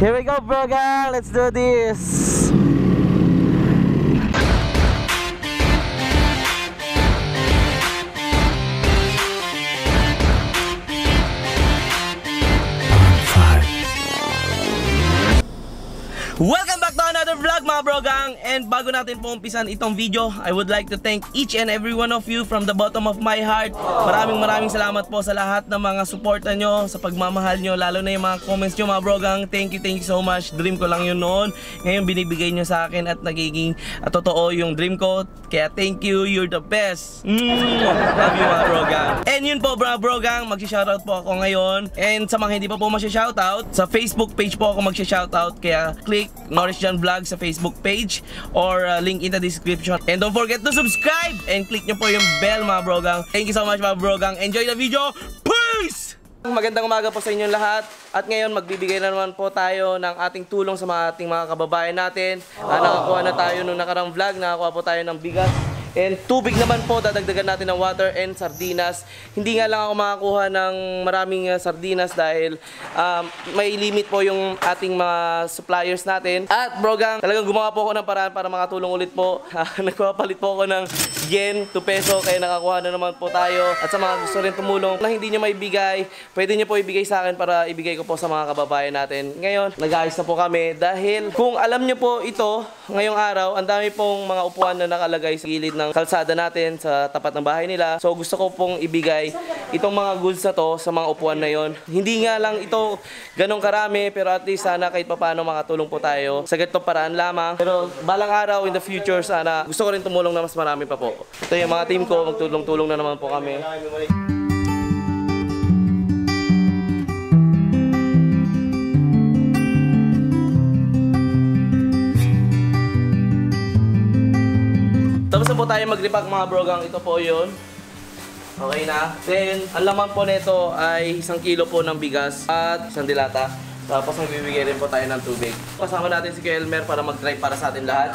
Here we go, bro gang. Let's do this. Welcome back to another vlog mga bro gang. And bago natin po umpisan itong video, I would like to thank each and every one of you from the bottom of my heart. Maraming salamat po sa lahat ng mga suporta nyo, sa pagmamahal nyo, lalo na yung mga comments nyo mga bro gang. Thank you so much. Dream ko lang yun noon. Ngayon binibigay nyo sa akin at nagiging totoo yung dream ko. Kaya thank you, you're the best. Love you mga bro gang. And yun po bro gang, mag-shoutout po ako ngayon. And sa mga hindi pa po mag-shoutout, sa Facebook page po ako mag-shoutout. Kaya click Norris John Vlog sa Facebook page or link in the description. And don't forget to subscribe and click nyo po yung bell mga bro gang. Thank you so much mga bro gang. Enjoy the video. Peace! Magandang umaga po sa inyong lahat. At ngayon magbibigay na naman po tayo ng ating tulong sa ating mga kababayan natin. Nakakuha na tayo nung nakarang vlog. Nakakuha po tayo ng bigas. And tubig naman po, dadagdagan natin ng water and sardinas. Hindi nga lang ako makakuha ng maraming sardinas dahil may limit po yung ating mga suppliers natin. At bro gang, talagang gumawa po ako ng paraan para makatulong ulit po. Nagpapalit po ako ng yen to peso, kaya nakakuha na naman po tayo. At sa mga gusto rin tumulong na hindi nyo maibigay, pwede nyo po ibigay sa akin para ibigay ko po sa mga kababayan natin. Ngayon, nag-ayos na po kami dahil kung alam nyo po ito, ngayong araw, ang dami pong mga upuan na nakalagay sa gilid ng kalsada natin sa tapat ng bahay nila. So gusto ko pong ibigay itong mga goods na to sa mga upuan na yon. Hindi nga lang ito ganong karami, pero at least sana kahit paano makatulong po tayo sa ganitong paraan lamang. Pero balang araw in the future, sana gusto ko rin tumulong na mas marami pa po. Ito yung mga team ko, magtulong-tulong na naman po kami. Tapos na po tayo mag-repack mga bro gang. Ito po yun. Okay na. Then, ang laman po nito ay 1 kilo po ng bigas at 1 dilata. Tapos magbibigay rin po tayo ng tubig. Kasama natin si Kuya Elmer para mag-drive para sa atin lahat.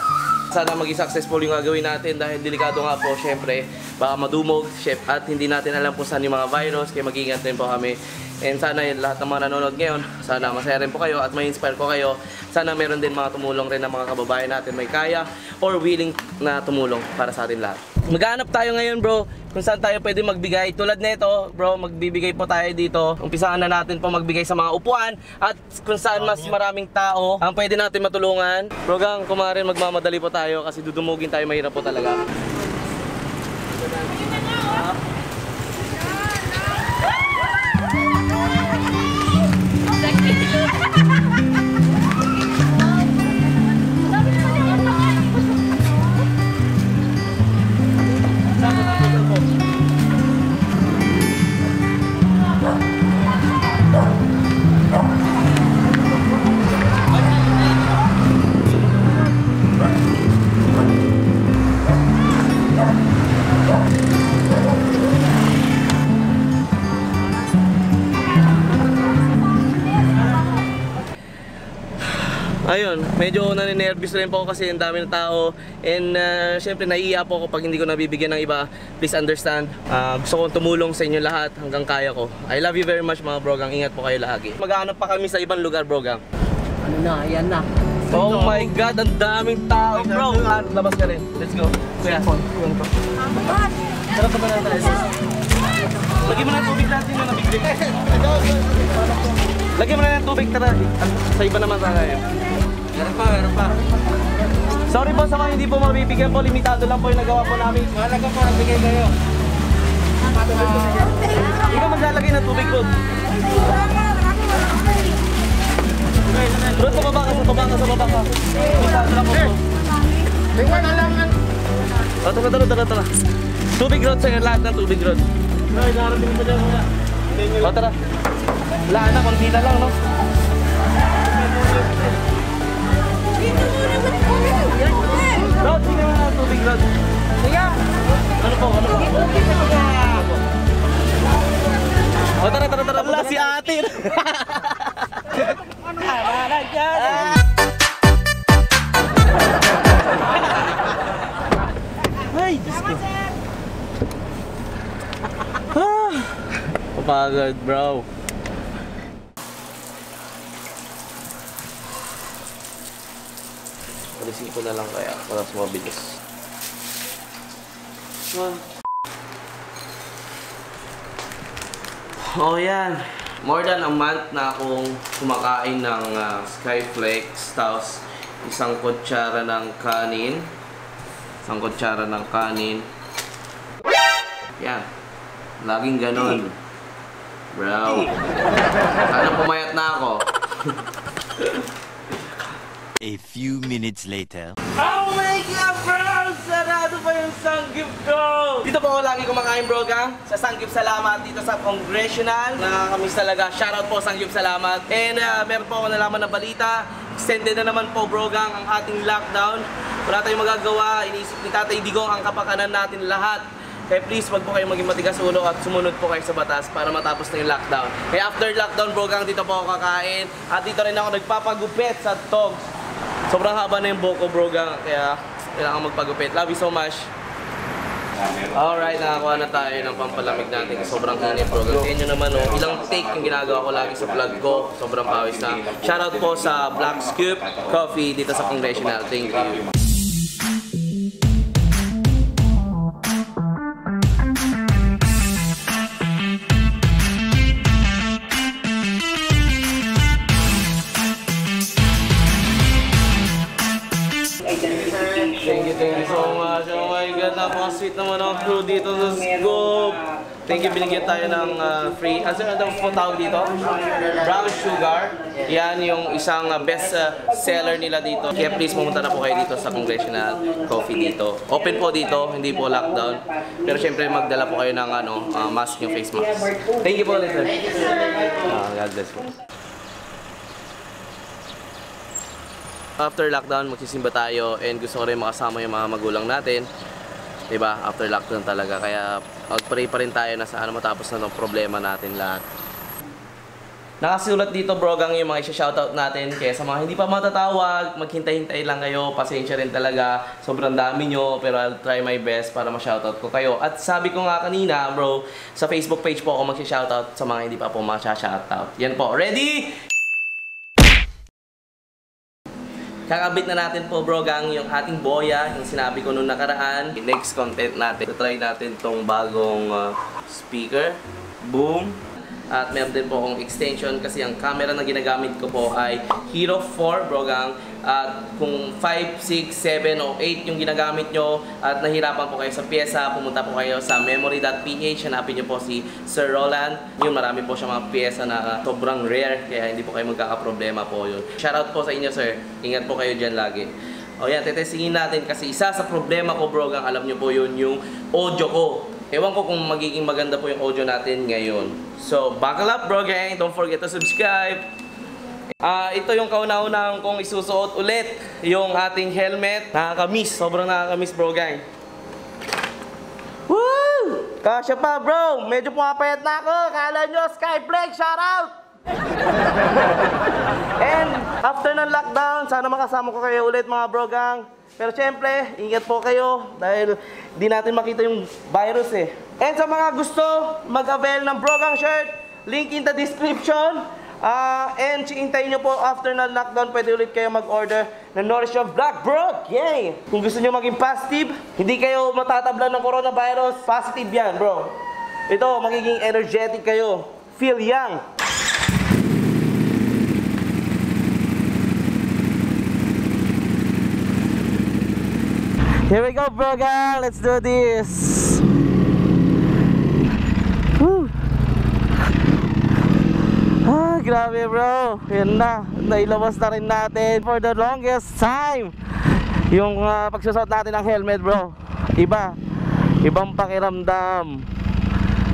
Sana maging successful yung gagawin natin dahil delikado nga po, syempre, baka madumog, chef, at hindi natin alam kung saan yung mga virus, kaya mag-ingat din po kami. And sana yung lahat ng mga nanonood ngayon, sana masaya rin po kayo at may inspire ko kayo. Sana meron din mga tumulong rin ng mga kababayan natin may kaya or willing na tumulong para sa atin lahat. Maghanap tayo ngayon bro kung saan tayo pwede magbigay. Tulad nito bro, magbibigay po tayo dito. Umpisaan na natin po magbigay sa mga upuan at kung saan mas maraming tao ang pwede natin matulungan. Bro gang, kumarin magmamadali po tayo kasi dudumugin tayo, mahirap po talaga. Ayun, medyo naninervous rin po kasi ang dami ng tao. And syempre naiiya po ako pag hindi ko nabibigyan ng iba. Please understand. Gusto kong tumulong sa inyo lahat hanggang kaya ko. I love you very much mga bro gang. Ingat po kayo lagi. Maghahanap pa kami sa ibang lugar bro gang. Ano na, ayan na. Oh my god, ang daming tao bro. Labas ka rin. Let's go. Kuya, tara pa na tayo. Lagyan mo na tubig natin na nabigay. Lagyan mo na ng tubig, tara. Sa iba naman tayo. Meron pa. Sorry po sa mga hindi po mabibigyan po. Limitado lang po yung nagawa po namin. Mahalaga po, nagbigay kayo. Ikaw maglalagay ng tubig, Rod. Rod, sa baba ka. Limitado lang po. Tingnan na lang. Tara. Tubig, Rod. Sa lahat ng tubig, Rod. Narating mo dyan muna. Tara. Wala na, konti na lang, no? Rod, sige mo na tubig, Rod. Sige. Ano po? O, tara. Wala si atin. Ano ka? Wala dyan. Ay, Diyos ko. Papagod, bro. Alisin ko na lang kaya para mas mabilis. Oh yan. More than a month na akong kumakain ng Skyflakes. Tapos isang kutsara ng kanin. Yan. Laging ganon. Bro. Sana pumayat na ako. A few minutes later. Oh my God, bro! Sarado pa yung Sanggip ko! Dito po ako lagi kumakain, bro, gang. Sa Sanggip Salamat dito sa Congressional. Nakakamiss talaga. Shoutout po, Sanggip Salamat. And meron po ako nalaman na balita. Extended na naman po, bro, gang, ang ating lockdown. Wala tayong magagawa. Iniisip ni Tatay Digong ang kapakanan natin lahat. Kaya please, wag po kayo maging matigas ulo at sumunod po kayo sa batas para matapos na yung lockdown. Kaya after lockdown, bro, gang, dito po ako kakain. At dito rin ako nagpapagupit sa Togs. Sobrang haba na yung buhok ko, bro, gang. Kaya kailangan magpagupit. Love you so much. Alright, nakakuha na tayo ng pampalamig natin. Sobrang init, bro. Tingnan nyo naman, oh, ilang take yung ginagawa ko lagi sa vlog ko. Sobrang pawis na. Shoutout po sa Black Scoop Coffee dito sa Congressional. Thank you. Thank you so much. Oh my God, napaka-sweet naman ang crew dito sa Scoop. Thank you, binigyan tayo ng free, ano po tawag dito? Brown sugar. Yan yung isang best seller nila dito. Kaya please, pumunta na po kayo dito sa Congressional Coffee dito. Open po dito, hindi po lockdown. Pero syempre, magdala po kayo ng mask, yung face mask. Thank you po ulit, sir. God bless po. After lockdown, magsisimba tayo and gusto ko rin makasama yung mga magulang natin. Diba? After lockdown talaga. Kaya mag-pray pa rin tayo na saan matapos na itong problema natin lahat. Nakasulat dito, bro, gang yung mga isa-shoutout natin. Kaya sa mga hindi pa matatawag, maghintay-hintay lang kayo. Pasensya rin talaga. Sobrang dami nyo. Pero I'll try my best para ma-shoutout ko kayo. At sabi ko nga kanina, bro, sa Facebook page po ako mag-shoutout sa mga hindi pa po ma-shoutout. Yan po. Ready? Kakabit na natin po, bro, gang, yung ating boya, yung sinabi ko nung nakaraan. Next content natin, try natin tong bagong speaker. Boom! At meron din po akong extension kasi ang camera na ginagamit ko po ay Hero 4, bro, gang. At kung 5, 6, 7 o 8 yung ginagamit nyo at nahirapan po kayo sa pyesa, pumunta po kayo sa memory.ph. Hanapin nyo po si Sir Roland. Yun, marami po siya mga pyesa na sobrang rare, kaya hindi po kayo magkakaproblema po yun. Shoutout po sa inyo, sir. Ingat po kayo dyan lagi. O yan, tetestingin natin kasi isa sa problema ko, bro, gang, alam nyo po yun, yung audio ko. Ewan ko kung magiging maganda po yung audio natin ngayon. So, buckle up, bro, gang. Don't forget to subscribe. Ito yung kauna-unahang kong isusuot ulit. Yung ating helmet. Nakakamiss. Sobrang nakakamiss, bro, gang. Woo! Kasya pa, bro. Medyo pumapayat na ako. Kala nyo, Skyflakes, shout out! And after ng lockdown, sana makasama ko kayo ulit, mga bro, gang. Pero syempre, ingat po kayo dahil di natin makita yung virus eh. And sa mga gusto mag-avail ng Brogang shirt, link in the description. And hintayin nyo po after ng lockdown, pwede ulit kayo mag-order ng Nourish Your Black, bro. Yay! Kung gusto nyo maging positive, hindi kayo matatablan ng coronavirus, positive yan, bro. Ito, magiging energetic kayo. Feel young. Here we go, bro, gang. Let's do this. Woo. Grabe, bro. Yan na. Nailabas na rin natin for the longest time yung pagsusot natin ng helmet, bro. Iba. Ibang pakiramdam.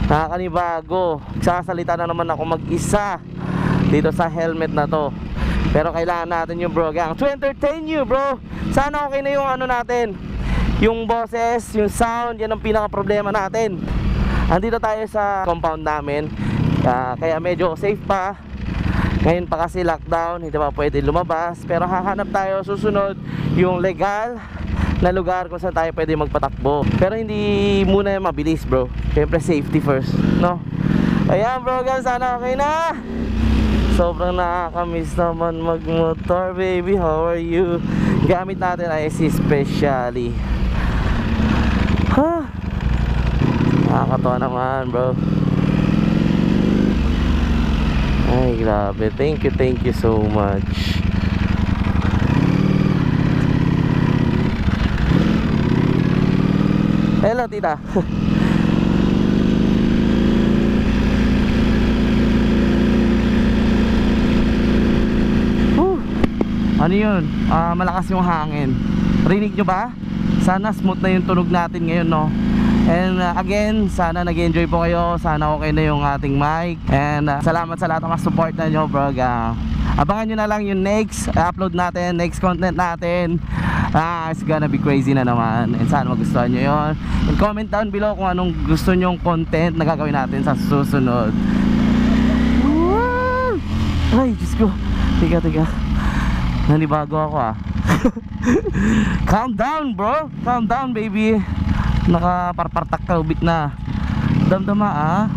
Nakakanibago. Sasalita na naman ako mag-isa dito sa helmet na to. Pero kailangan natin yung, bro, gang, to entertain you, bro. Sana okay na yung ano natin, yung boses, yung sound. Yan ang pinaka problema natin. Andito tayo sa compound namin, kaya medyo safe pa. Ngayon pa kasi lockdown, hindi pa pwede lumabas. Pero hahanap tayo susunod yung legal na lugar kung saan tayo pwede magpatakbo. Pero hindi muna yung mabilis, bro. Siyempre safety first, no? Ayan, bro, guys, sana okay na. Sobrang nakakamiss naman magmotor, baby. How are you? Gamit natin ay si Specially. Ha? Nakakatawa naman, bro. Ay, grabe. Thank you so much. Hello, tita. Ano yun? Malakas yung hangin. Rinig nyo ba? Sana smooth na yung tunog natin ngayon, no? And again, sana nag-enjoy po kayo. Sana okay na yung ating mic. And salamat sa lahat ng mga support na nyo, bro. Abangan nyo na lang yung next upload natin, next content natin. It's gonna be crazy na naman. And sana magustuhan nyo yun. And comment down below kung anong gusto nyong content na gagawin natin sa susunod. Ay, Diyos ko. Tiga. Nanibago ako Calm down, bro. Calm down, baby. Nakaparpartak ka ubit na. Damdama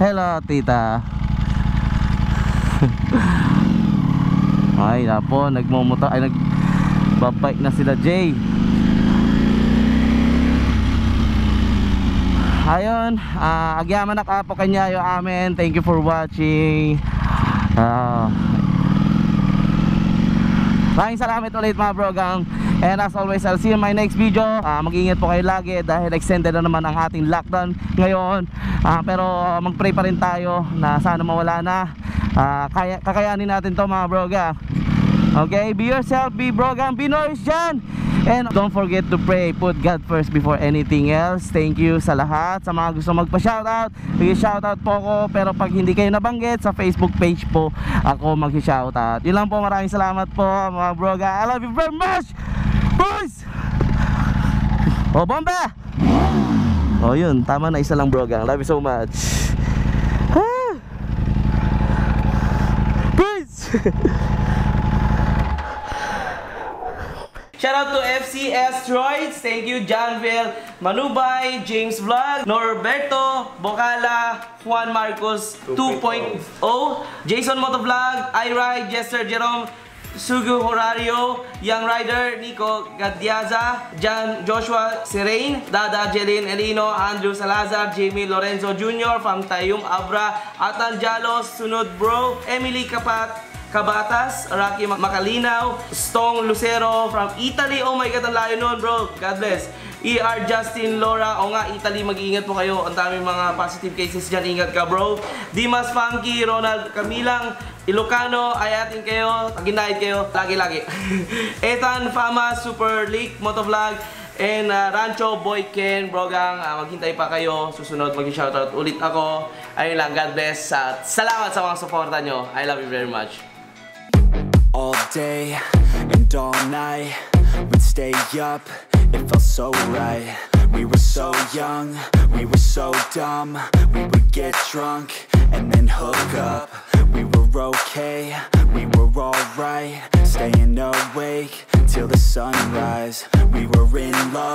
Hello, tita. Ay, napo, nagmumotor. Ay, nagbabike na sila, Jay. Ayun, agyaman na kapo kanyayo amen. Thank you for watching. Maraming salamat ulit mga bro gang. And as always, I'll see you in my next video. Mag-ingat po kayo lagi dahil extended na naman ang ating lockdown ngayon. Pero mag-pray pa rin tayo na sana mawala na. Kakayanin natin to mga bro gang. Okay, be yourself, be bro gang, be noise dyan. And don't forget to pray, put God first before anything else. Thank you sa lahat, sa mga gusto magpa-shoutout. Mag-shoutout po ako, pero pag hindi kayo nabanggit sa Facebook page po, ako mag-shoutout. Yun lang po, maraming salamat po mga broga. I love you very much, boys! O, bomba! O yun, tama na, isa lang broga. Love you so much. Peace! Shout out to FCS Droids. Thank you, Janville Manubay, James Vlog, Norberto, Bocala, Juan Marcos 2.0, Jason Motovlog, iRide, Jester Jerome, Sugu Horario, Young Rider, Nico Gadiaza, Joshua Serain, Dada Jelin Elino, Andrew Salazar, Jamie Lorenzo Jr. from Tayum Abra, Atan Jalos, Sunod Bro, Emily Kabatas, Rocky Macalinaw, Stong Lucero from Italy. Oh my God, ang layo nun, bro. God bless. ER Justin Laura. O nga, Italy, mag-iingat po kayo. Ang daming mga positive cases dyan. Ingat ka, bro. Dimas Funky, Ronald Camilang, Ilocano, ayatin kayo. Pag-inahit kayo, lagi-lagi. Ethan Fama, Super League, Motovlog, and Rancho Boy Ken, bro gang. Maghintay pa kayo. Susunod, mag-shoutout ulit ako. Ayun lang, God bless. Salamat sa mga suporta nyo. I love you very much. All day and all night, we'd stay up, it felt so right. We were so young, we were so dumb. We would get drunk and then hook up. We were okay, we were alright, staying awake till the sunrise. We were in love.